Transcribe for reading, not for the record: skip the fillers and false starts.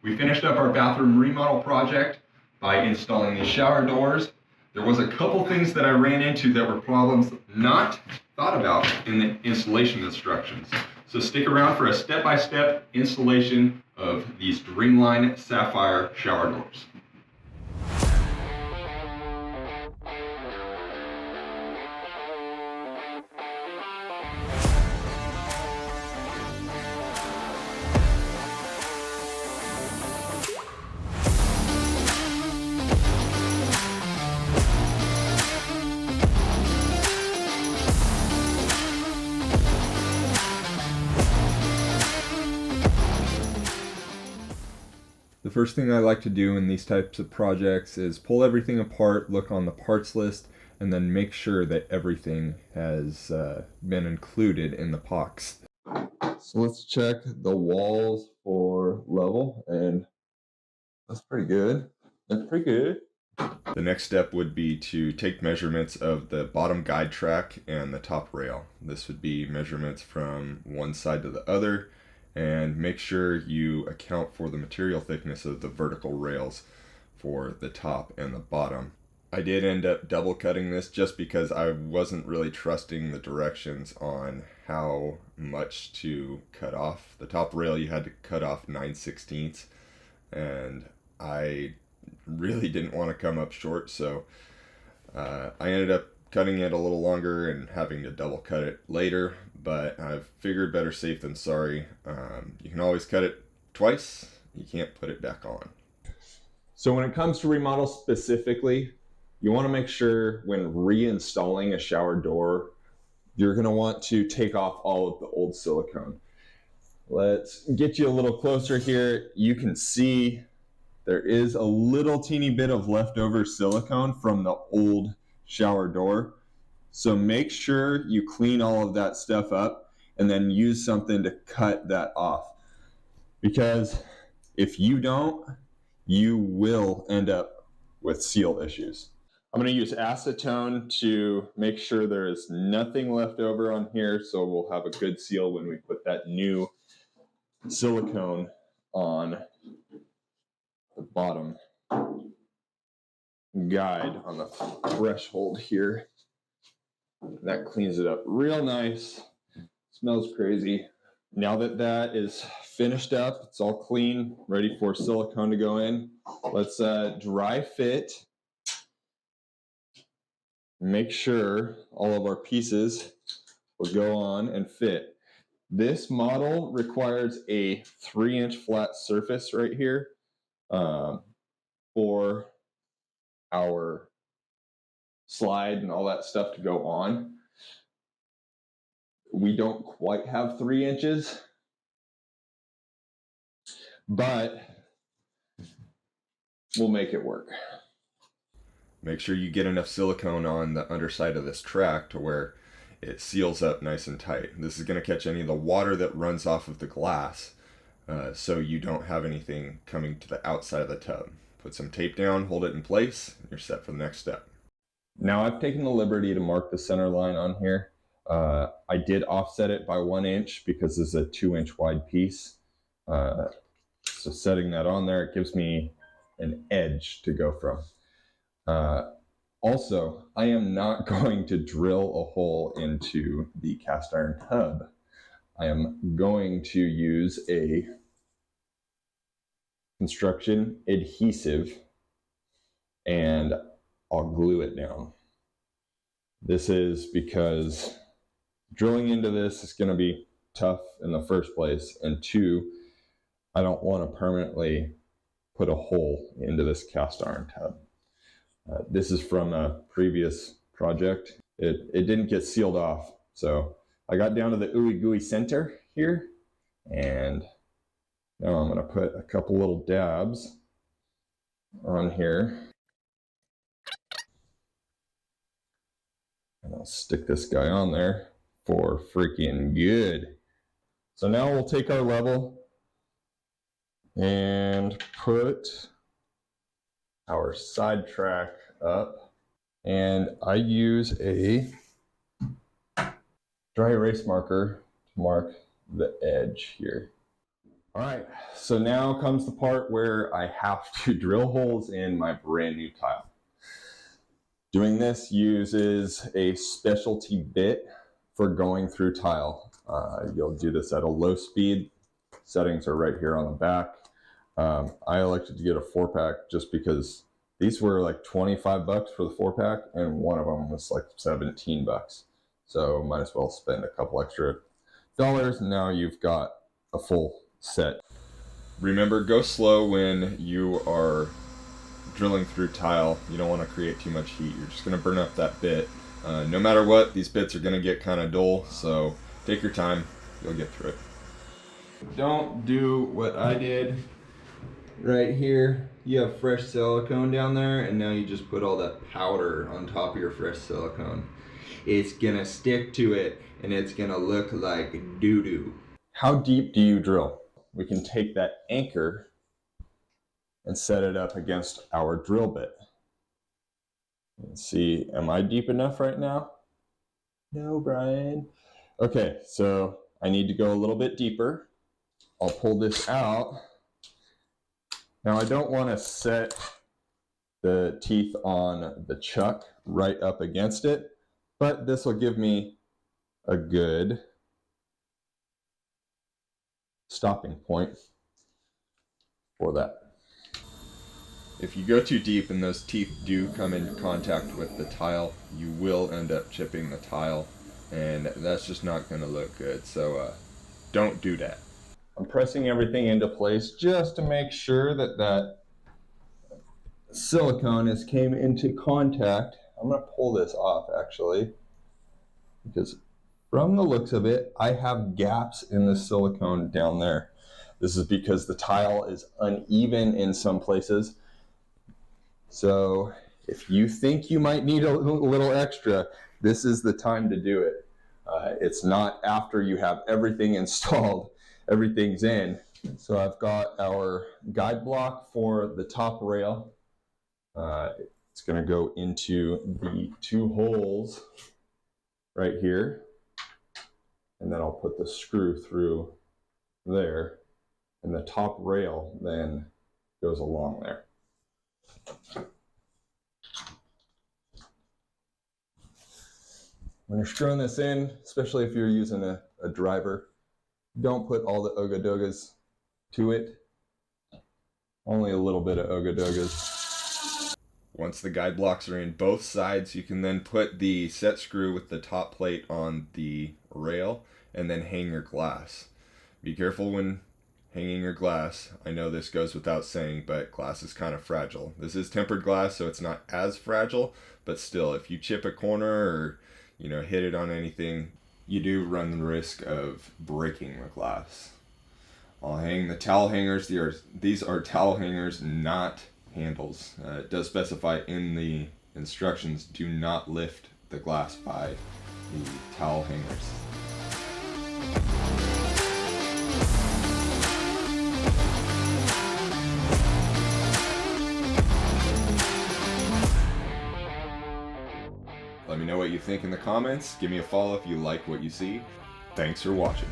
We finished up our bathroom remodel project by installing these shower doors. There was a couple things that I ran into that were problems not thought about in the installation instructions. So stick around for a step-by-step installation of these Dreamline Saphire shower doors. The first thing I like to do in these types of projects is pull everything apart, look on the parts list, and then make sure that everything has been included in the box. So let's check the walls for level, and that's pretty good. That's pretty good. The next step would be to take measurements of the bottom guide track and the top rail. This would be measurements from one side to the other, and make sure you account for the material thickness of the vertical rails for the top and the bottom. I did end up double cutting this just because I wasn't really trusting the directions on how much to cut off. The top rail you had to cut off 9/16, and I really didn't want to come up short, so I ended up cutting it a little longer and having to double cut it later, but I've figured better safe than sorry. You can always cut it twice, you can't put it back on. So when it comes to remodel specifically, you want to make sure when reinstalling a shower door, you're going to want to take off all of the old silicone. Let's get you a little closer here. You can see there is a little teeny bit of leftover silicone from the old shower door. So make sure you clean all of that stuff up and then use something to cut that off. Because if you don't, you will end up with seal issues. I'm going to use acetone to make sure there is nothing left over on here, so we'll have a good seal when we put that new silicone on the bottom guide on the threshold here. That cleans it up real nice. Smells crazy. Now that that is finished up, it's all clean, ready for silicone to go in. Let's dry fit. Make sure all of our pieces will go on and fit. This model requires a 3-inch flat surface right here for our slide and all that stuff to go on. We don't quite have 3 inches, but we'll make it work. Make sure you get enough silicone on the underside of this track to where it seals up nice and tight. This is going to catch any of the water that runs off of the glass, so you don't have anything coming to the outside of the tub. Put some tape down, hold it in place, and you're set for the next step. Now I've taken the liberty to mark the center line on here. I did offset it by 1 inch because this is a 2-inch wide piece. So setting that on there, it gives me an edge to go from. Also, I am not going to drill a hole into the cast iron tub. I am going to use a construction adhesive and I'll glue it down. This is because drilling into this is going to be tough in the first place, and 2, I don't want to permanently put a hole into this cast iron tub. This is from a previous project. It didn't get sealed off, so I got down to the ooey gooey center here, and now I'm going to put a couple little dabs on here. And I'll stick this guy on there for freaking good. So now we'll take our level and put our side track up. And I use a dry erase marker to mark the edge here. All right, so now comes the part where I have to drill holes in my brand new tile. Doing this uses a specialty bit for going through tile. You'll do this at a low speed. Settings are right here on the back. I elected to get a 4-pack just because these were like 25 bucks for the 4-pack and one of them was like 17 bucks. So might as well spend a couple extra dollars and now you've got a full set. Remember, go slow when you are drilling through tile. You don't want to create too much heat. You're just going to burn up that bit. No matter what, these bits are going to get kind of dull, so take your time. You'll get through it. Don't do what I did right here. You have fresh silicone down there, and now you just put all that powder on top of your fresh silicone. It's going to stick to it, and it's going to look like doo-doo. How deep do you drill? We can take that anchor and set it up against our drill bit. Let's see, am I deep enough right now? No, Brian. Okay, so I need to go a little bit deeper. I'll pull this out. Now I don't want to set the teeth on the chuck right up against it, but this will give me a good stopping point for that. If you go too deep and those teeth do come into contact with the tile, you will end up chipping the tile, and that's just not going to look good. So don't do that. I'm pressing everything into place just to make sure that that silicone has came into contact. I'm going to pull this off actually, because from the looks of it, I have gaps in the silicone down there. This is because the tile is uneven in some places. So if you think you might need a little extra, this is the time to do it. It's not after you have everything installed, everything's in. So I've got our guide block for the top rail. It's going to go into the 2 holes right here. And then I'll put the screw through there. And the top rail then goes along there. When you're screwing this in, especially if you're using a driver, don't put all the ogadogas to it. Only a little bit of ogadogas. Once the guide blocks are in both sides, you can then put the set screw with the top plate on the rail and then hang your glass. Be careful when hanging your glass. I know this goes without saying, but glass is kind of fragile. This is tempered glass, so it's not as fragile, but still, if you chip a corner or hit it on anything, you do run the risk of breaking the glass. I'll hang the towel hangers. These are towel hangers, not handles. It does specify in the instructions, do not lift the glass by the towel hangers. Let me know what you think in the comments. Give me a follow if you like what you see. Thanks for watching.